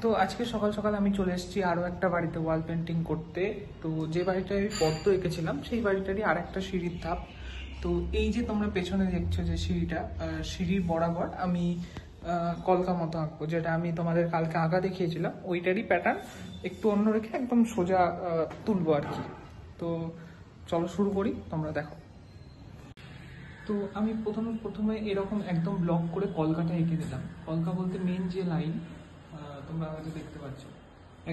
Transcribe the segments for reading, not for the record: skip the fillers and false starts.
তো আজকে সকাল সকাল আমি চলে এসেছি আরও একটা বাড়িতে ওয়াল পেন্টিং করতে। তো যে বাড়িটায় আমি পদ্ম এঁকেছিলাম সেই বাড়িটারই আর একটা সিঁড়ির ধাপ। তো এই যে তোমরা পেছনে দেখছো যে সিঁড়িটা, সিঁড়ির বরাবর আমি কলকা মতো আঁকবো, যেটা আমি তোমাদের কালকে আঁকা দেখিয়েছিলাম ওইটারই প্যাটার্ন একটু অন্য রেখে একদম সোজা তুলবো আর কি। তো চলো শুরু করি, তোমরা দেখো। তো আমি প্রথমে এরকম একদম ব্লক করে কলকাটা এঁকে দিলাম। কলকা বলতে মেন যে লাইন তোমরা হয়তো দেখতে পাচ্ছ,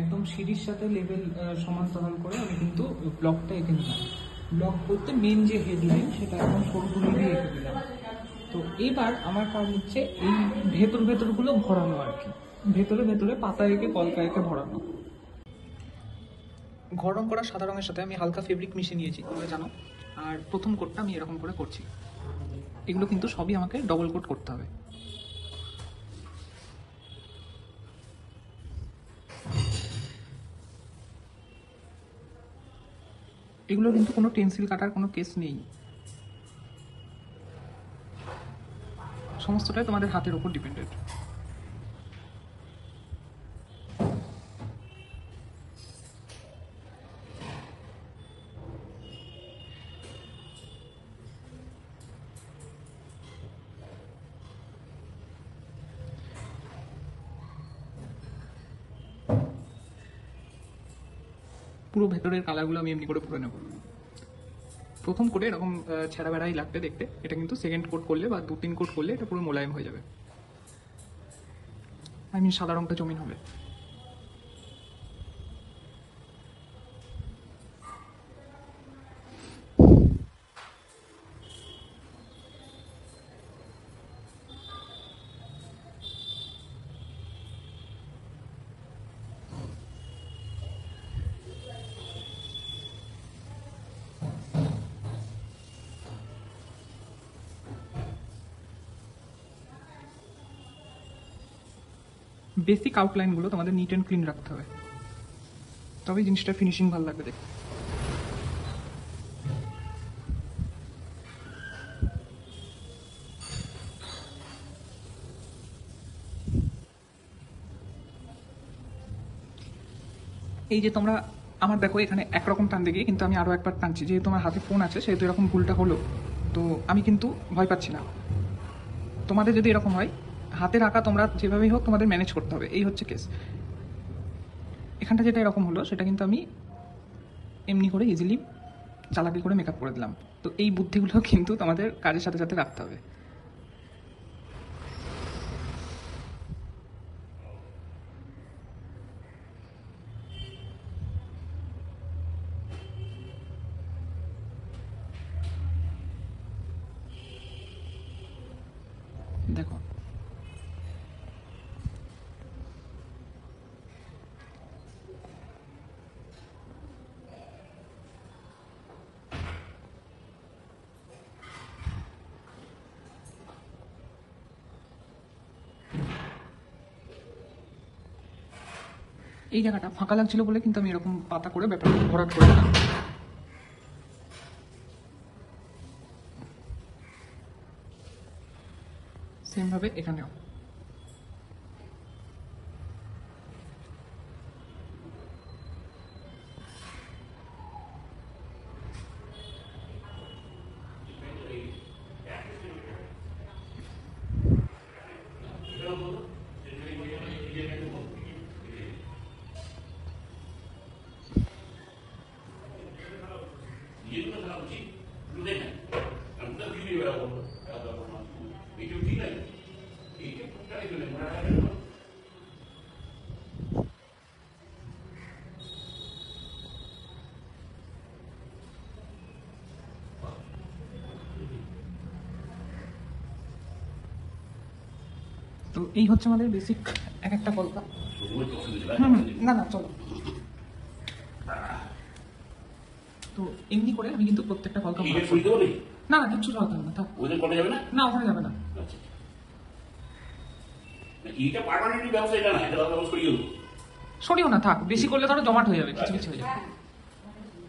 একদম সিঁড়ির সাথে লেভেল সমান্তরাল করে আমি কিন্তু ব্লকটা এঁকে নিলাম। ব্লক বলতে মেন যে হেডলাইন সেটা একদম সরু তুলি দিয়ে এঁকে দিলাম। তো এবার আমার কাজ হচ্ছে এই ভেতরগুলো ভরানো আর কি, ভেতরে পাতা এঁকে কলকা এঁকে ভরানো। ঘর রং করা সাদা রঙের সাথে আমি হালকা ফেব্রিক মিশিয়ে নিয়েছি, তোমরা জানো। আর প্রথম কোটটা আমি এরকম করে করছি। এগুলো কিন্তু সবই আমাকে ডবল কোট করতে হবে। এগুলো কিন্তু কোনো পেন্সিল কাটার কোনো কেস নেই, সমস্তটাই তোমাদের হাতের উপর ডিপেন্ডেন্ট। পুরো ভেতরের কালারগুলো আমি এমনি করে ভরে নেব। প্রথম কোটে এরকম ছেঁড়া বেড়াই লাগবে দেখতে, এটা কিন্তু সেকেন্ড কোট করলে বা 2-3 কোট করলে এটা পুরো মোলায়েম হয়ে যাবে। সাদা রঙটা জমিন হবে। বেসিক আউটলাইনগুলো তোমাদের নিট অ্যান্ড ক্লিন রাখতে হবে, তবেই জিনিসটা ফিনিশিং ভালো লাগবে দেখতে। এই যে তোমরা আমার দেখো এখানে একরকম টান দিকে, কিন্তু আমি আরও একবার টানছি, যেহেতু আমার হাতে ফোন আছে সেহেতু এরকম ভুলটা হলো। তো আমি কিন্তু ভয় পাচ্ছি না। তোমাদের যদি এরকম হয়, হাতের আঁকা তোমরা যেভাবেই হোক তোমাদের ম্যানেজ করতে হবে, এই হচ্ছে কেস। এখানটা যেটা এরকম হলো সেটা কিন্তু আমি এমনি করে ইজিলি চালাকি করে মেকআপ করে দিলাম। তো এই বুদ্ধিগুলো কিন্তু তোমাদের কাজের সাথে সাথে রাখতে হবে। দেখো এই জায়গাটা ফাঁকা লাগছিল বলে কিন্তু আমি এরকম পাতা করে ব্যাপারটা ভরাট করে দিলাম। সেমভাবে এখানেও। তো এই হচ্ছে আমাদের বেসিক এক একটা কলকা। না না চলো। তো এমনি করে আমি কিন্তু প্রত্যেকটা কলকা না না কিচ্ছু চলতে হবে না, থাক। না ওখানে যাবে না। সরিও না, থাক। বেশি করলে ধরো জমাট হয়ে যাবে, কিছু কিছু হয়ে যাবে।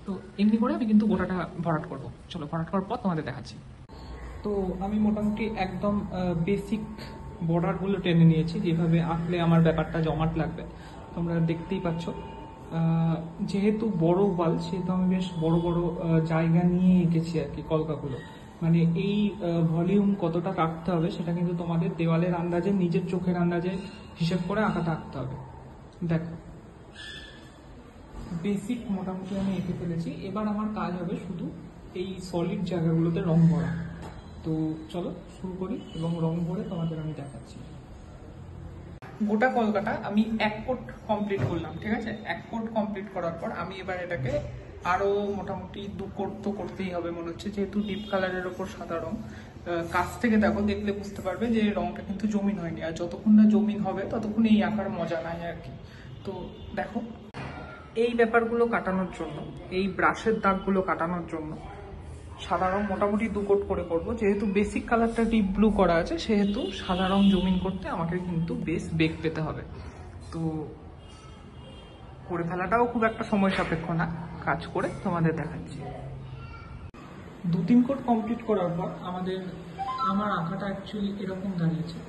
তো এমনি করে আমি কিন্তু গোটাটা ভরাট করবো। চলো ভরাট করার পর তোমাদের দেখাচ্ছি। তো আমি মোটামুটি একদম বেসিক বর্ডারগুলো টেনে নিয়েছি, যেভাবে আঁকলে আমার ব্যাপারটা জমাট লাগবে তোমরা দেখতেই পাচ্ছ। যেহেতু বড় ওয়াল, সেহেতু আমি বেশ বড় বড় জায়গা নিয়ে এঁকেছি আর কি কলকাগুলো। মানে এই ভলিউম কতটা কাটতে হবে সেটা কিন্তু তোমাদের দেওয়ালের আন্দাজে, নিজের চোখের আন্দাজে হিসেব করে আঁকাটা আঁকতে হবে। দেখো বেসিক মোটামুটি আমি এঁকে ফেলেছি, এবার আমার কাজ হবে শুধু এই সলিড জায়গাগুলোতে রং ভরা। তো চলো শুরু করি এবং রং ভরে তোমাদের আমি দেখাচ্ছি। গোটা কলকাটা আমি 1 কোট কমপ্লিট করলাম, ঠিক আছে। 1 কোট কমপ্লিট করার পর আমি এবার এটাকে আরো মোটামুটি 2 কোট তো করতেই হবে মনে হচ্ছে, যেহেতু ডিপ কালারের ওপর সাদা রং। কাছ থেকে দেখো, দেখলে বুঝতে পারবে যে রংটা কিন্তু জমিন হয়নি, আর যতক্ষণ না জমিন হবে ততক্ষণ এই আঁকার মজা নাই আর কি। তো দেখো এই ব্যাপারগুলো কাটানোর জন্য, এই ব্রাশের দাগগুলো কাটানোর জন্য সাদা রং মোটামুটি 2 কোট করে করবো। যেহেতু বেসিক কালারটা ডিপ ব্লু করা আছে, সেহেতু সাদা রং জমিন করতে আমাকে কিন্তু বেশ বেগ পেতে হবে। তো করে ফেলাটাও খুব একটা সময় সাপেক্ষ না, কাজ করে তোমাদের দেখাচ্ছি। 2-3 কোট কমপ্লিট করার পর আমার আঁকাটা অ্যাকচুয়ালি এরকম দাঁড়িয়েছে,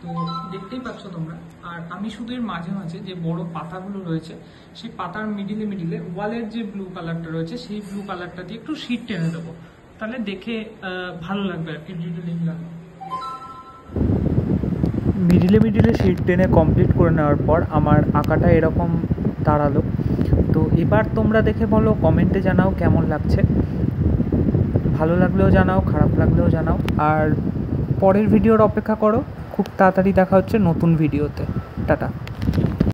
তো দেখতেই পাচ্ছ তোমরা। আর আমি শুধু এর মাঝে মাঝে যে বড় পাতাগুলো রয়েছে, সেই পাতার মিডিলে ওয়ালের যে ব্লু কালারটা রয়েছে, সেই ব্লু কালারটা দিয়ে একটু শীট টেনে দেবো, তাহলে দেখে ভালো লাগবে আর কি, ডিটেলিং লাগবে। মিডিলে শীট টেনে কমপ্লিট করে নেওয়ার পর আমার আঁকাটা এরকম দাঁড়ালো। তো এবার তোমরা দেখে বলো, কমেন্টে জানাও কেমন লাগছে। ভালো লাগলেও জানাও, খারাপ লাগলেও জানাও। আর পরের ভিডিওর অপেক্ষা করো, খুব তাড়াতাড়ি দেখা হচ্ছে নতুন ভিডিওতে। টাটা।